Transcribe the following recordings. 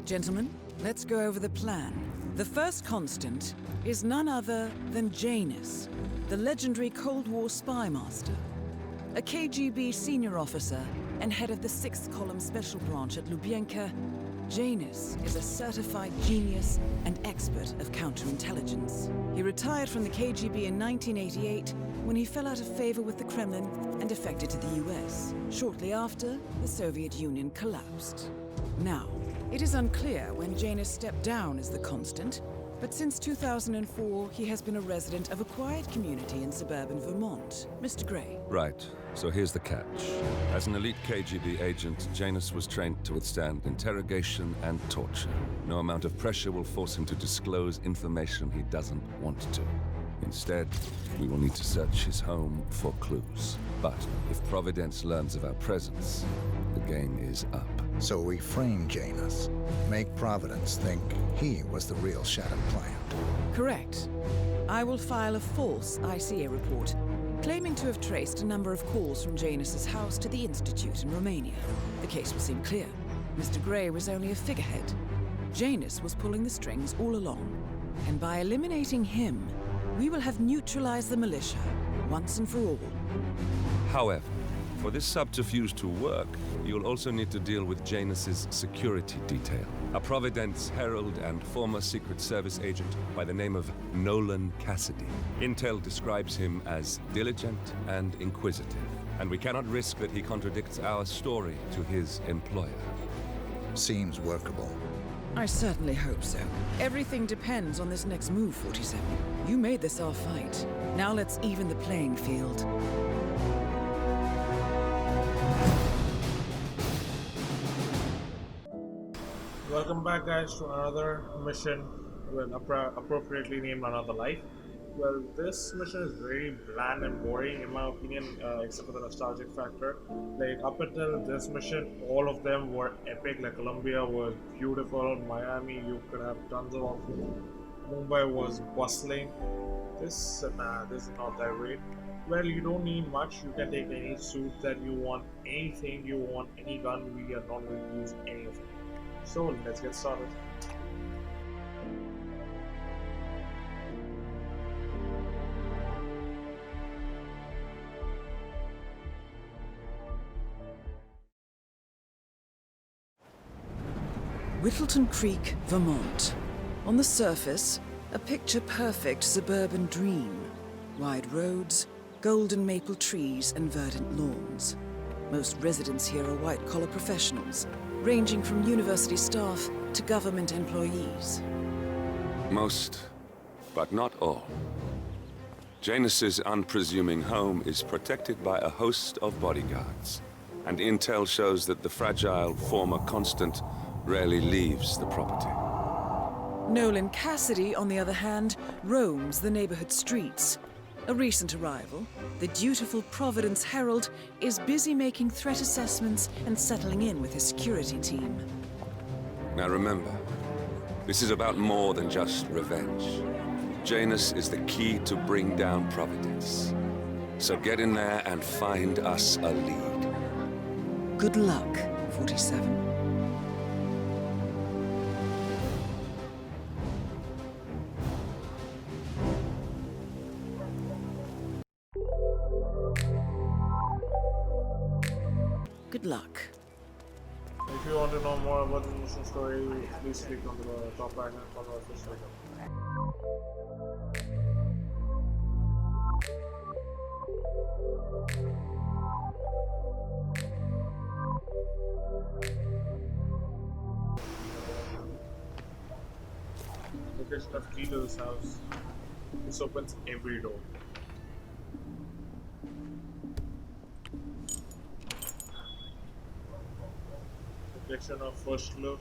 Gentlemen, let's go over the plan. The first constant is none other than Janus, the legendary Cold War spy master. A KGB senior officer and head of the 6th Column Special Branch at Lubyanka, Janus is a certified genius and expert of counterintelligence. He retired from the KGB in 1988 when he fell out of favor with the Kremlin and defected to the US. Shortly after, the Soviet Union collapsed. Now, it is unclear when Janus stepped down as the constant, but since 2004, he has been a resident of a quiet community in suburban Vermont. Mr. Gray. Right. So here's the catch. As an elite KGB agent, Janus was trained to withstand interrogation and torture. No amount of pressure will force him to disclose information he doesn't want to. Instead, we will need to search his home for clues. But if Providence learns of our presence, the game is up. So we frame Janus, make Providence think he was the real shattered plant. Correct. I will file a false ICA report, claiming to have traced a number of calls from Janus's house to the Institute in Romania. The case will seem clear. Mr. Gray was only a figurehead. Janus was pulling the strings all along. And by eliminating him, we will have neutralized the militia, once and for all. However, for this subterfuge to work, you'll also need to deal with Janus's security detail. A Providence herald and former Secret Service agent by the name of Nolan Cassidy. Intel describes him as diligent and inquisitive, and we cannot risk that he contradicts our story to his employer. Seems workable. I certainly hope so. Everything depends on this next move, 47. You made this our fight. Now let's even the playing field. Welcome back, guys, to another mission, well, appropriately named Another Life. Well, this mission is very bland and boring in my opinion, except for the nostalgic factor. Like, up until this mission, all of them were epic. Like, Colombia was beautiful, Miami, you could have tons of options. Mumbai was bustling. This is not that great. Well, you don't need much. You can take any suit that you want, anything you want, any gun. We are not going to use any of it. So let's get started. Whittleton Creek, Vermont. On the surface, a picture-perfect suburban dream. Wide roads, golden maple trees, and verdant lawns. Most residents here are white-collar professionals, ranging from university staff to government employees. Most, but not all. Janus's unpresuming home is protected by a host of bodyguards, and intel shows that the fragile former constant rarely leaves the property. Nolan Cassidy, on the other hand, roams the neighborhood streets. A recent arrival, the dutiful Providence Herald is busy making threat assessments and settling in with his security team. Now remember, this is about more than just revenge. Janus is the key to bring down Providence. So get in there and find us a lead. Good luck, 47. Good luck. If you want to know more about the mission story, please click on the top right hand corner of this video. Location of key to this house. This opens every door. Location of first look.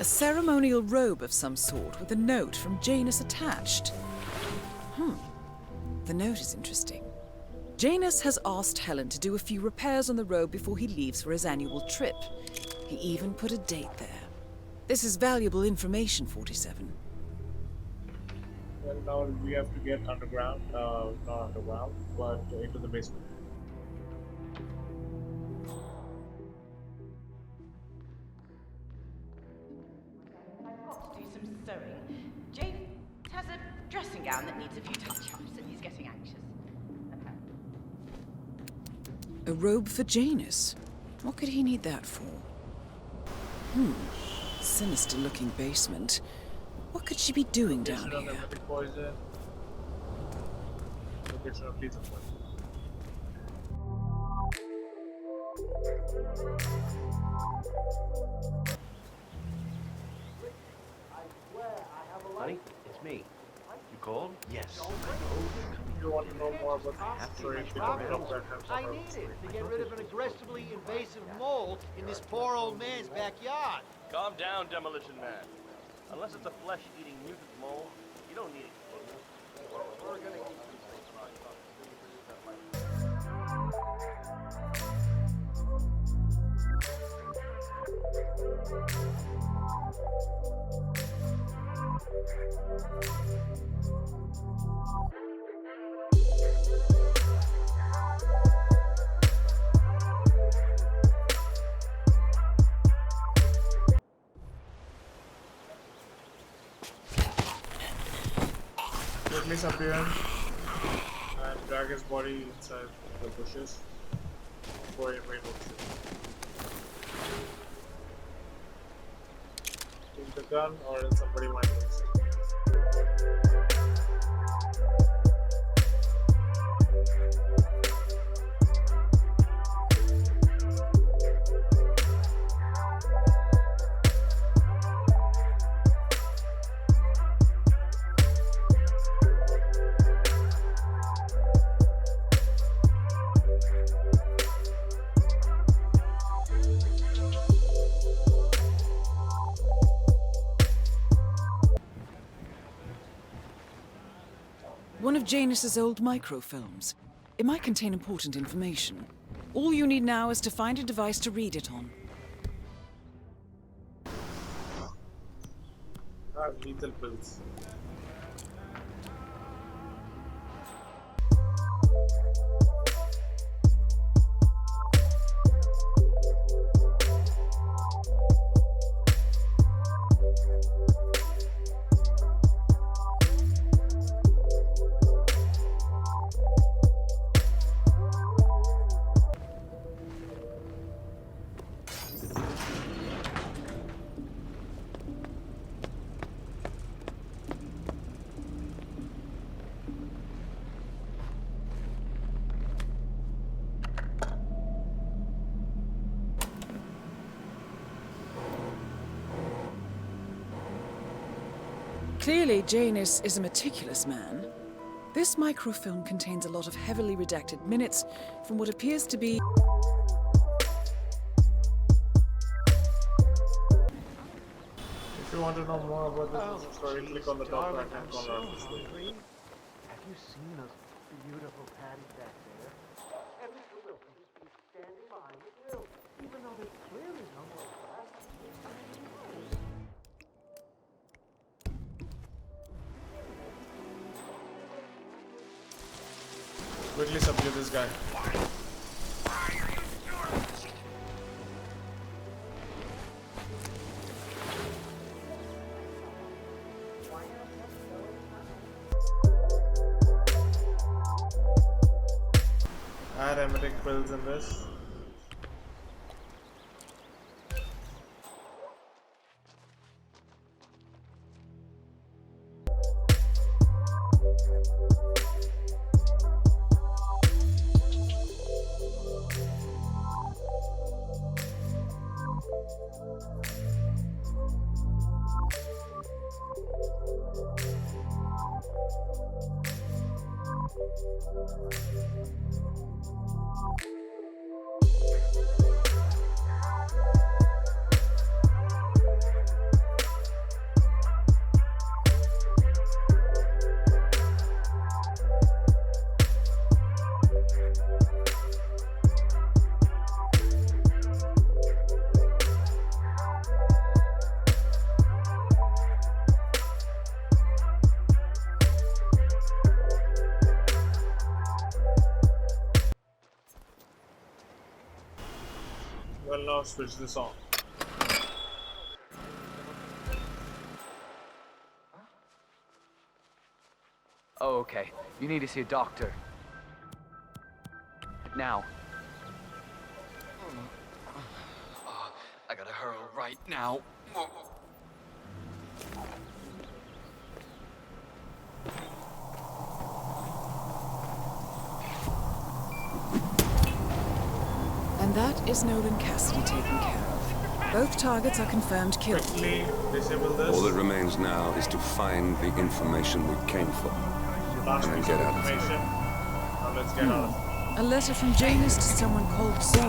A ceremonial robe of some sort with a note from Janus attached. The note is interesting. Janus has asked Helen to do a few repairs on the robe before he leaves for his annual trip. He even put a date there. This is valuable information, 47. Well, now we have to get underground, not underground, but into the basement. sewing. Jane has a dressing gown that needs a few touch-ups and he's getting anxious. A robe for Janus? What could he need that for? Sinister-looking basement. What could she be doing down Location of here? emetic poison. Location of lethal poison. Honey, it's me. You called? Yes. If you want to know more about this story, click on the top right hand I corner. need it to get rid of an aggressively invasive mole in this poor old man's backyard. Calm down, Demolition Man. Unless it's a flesh-eating mutant mole, you don't need it. We're gonna keep Quickly disappear and drag his body inside the bushes before he rain hooks it. Take the gun or else somebody might lose it. One of Janus's old microfilms. It might contain important information. All you need now is to find a device to read it on. Lethal pills. Clearly, Janus is a meticulous man. This microfilm contains a lot of heavily redacted minutes from what appears to be... If you want to know more about this story, click on the top right hand corner of the screen. Have you seen those beautiful patties back there? And Mr. Wilson just be standing behind the grill, even though there's clearly no more glass. Quickly subdue this guy. Add emetic pills in this. Well, now switch this on. Oh, okay. You need to see a doctor. Now. I gotta hurl right now. And that is Nolan Cassidy taken care of. Both targets are confirmed killed. Quickly disable this. All that remains now is to find the information we came for. Last and then piece get of out of here. information. Now let's get out of here. A letter from Janus to someone called Zoe.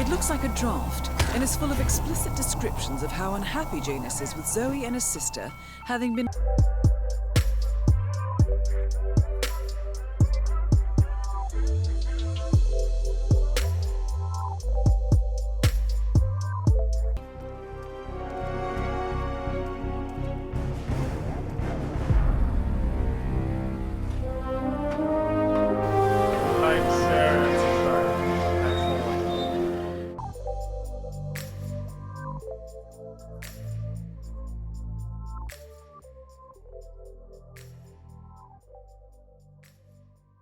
It looks like a draft and is full of explicit descriptions of how unhappy Janus is with Zoe and his sister having been...